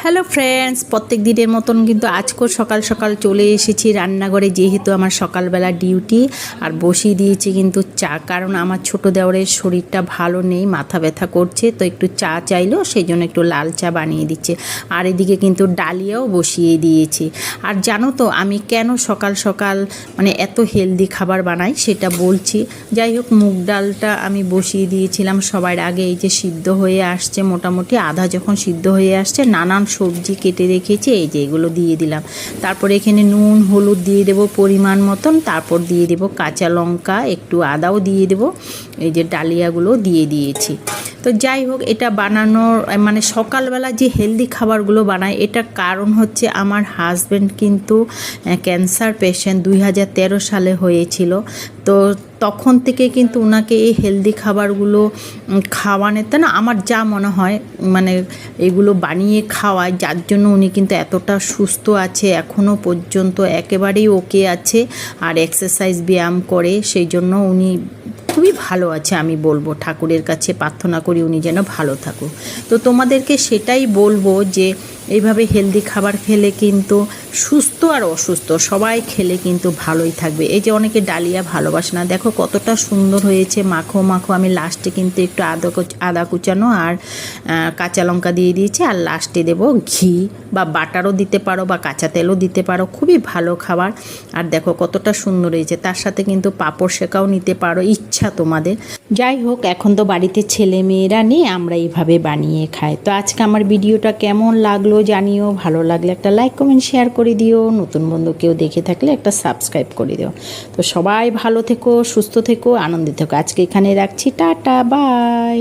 Hello friends, প্রত্যেক দিনের মতন কিন্তু আজকেও সকাল সকাল চলে এসেছি রান্নাঘরে, যেহেতু আমার সকালবেলা ডিউটি। আর বসিয়ে দিয়েছি কিন্তু চা, কারণ আমার ছোটো দেওরের শরীরটা ভালো নেই, মাথা ব্যথা করছে, তো একটু চা চাইলো, সেই জন্য একটু লাল চা বানিয়ে দিচ্ছে। আর এদিকে কিন্তু ডালিয়াও বসিয়ে দিয়েছি। আর জানো তো আমি কেন সকাল সকাল মানে এত হেলদি খাবার বানাই সেটা বলছি। যাই হোক, মুগ ডালটা আমি বসিয়ে দিয়েছিলাম সবার আগে, এই যে সিদ্ধ হয়ে আসছে, মোটামুটি আধা যখন সিদ্ধ হয়ে আসছে, নানান সবজি কেটে রেখেছি, এই যে এগুলো দিয়ে দিলাম। তারপর এখানে নুন হলুদ দিয়ে দেবো পরিমাণ মতন, তারপর দিয়ে দেবো কাঁচা লঙ্কা, একটু আদাও দিয়ে দেবো, এই যে ডালিয়াগুলো দিয়ে দিয়েছি। তো যাই হোক, এটা বানানোর মানে সকালবেলা যে হেলদি খাবারগুলো বানায়, এটা কারণ হচ্ছে আমার হাজব্যান্ড কিন্তু ক্যান্সার পেশেন্ট, 2013 সালে হয়েছিল। তো তখন থেকে কিন্তু ওনাকে এই হেলদি খাবারগুলো খাওয়ানোতে না, আমার যা মনে হয় মানে এগুলো বানিয়ে খাওয়ায়, যার জন্য উনি কিন্তু এতটা সুস্থ আছে এখনও পর্যন্ত, একেবারেই ওকে আছে। আর এক্সারসাইজ ব্যায়াম করে, সেই জন্য উনি খুবই ভালো আছে। আমি বলবো, ঠাকুরের কাছে প্রার্থনা করি উনি যেন ভালো থাকুক। তো তোমাদেরকে সেটাই বলবো যে এইভাবে হেলদি খাবার খেলে কিন্তু সুস্থ আর অসুস্থ সবাই খেলে কিন্তু ভালোই থাকবে। এই যে অনেকে ডালিয়া ভালোবাসে না, দেখো কতটা সুন্দর হয়েছে, মাখো মাখো। আমি লাস্টে কিন্তু একটু আদা কুচানো আর কাঁচা লঙ্কা দিয়ে দিয়েছি, আর লাস্টে দেবো ঘি বা বাটারও দিতে পারো বা কাঁচা তেলও দিতে পারো, খুবই ভালো খাবার। আর দেখো কতটা সুন্দর হয়েছে, তার সাথে কিন্তু পাঁপড় শেকাও নিতে পারো, ইচ্ছা তোমাদের। যাই হোক, এখন তো বাড়িতে ছেলে মেয়েরা নেই, আমরা এইভাবে বানিয়ে খাই। তো আজকে আমার ভিডিওটা কেমন লাগলো জানিও, ভালো লাগলে একটা লাইক কমেন্ট শেয়ার করে দিও, নতুন বন্ধু কেউ দেখে থাকলে একটা সাবস্ক্রাইব করে দিও। তো সবাই ভালো থেকো, সুস্থ থেকো, আনন্দিত থেকো। আজকে এখানে রাখছি, টাটা, বাই।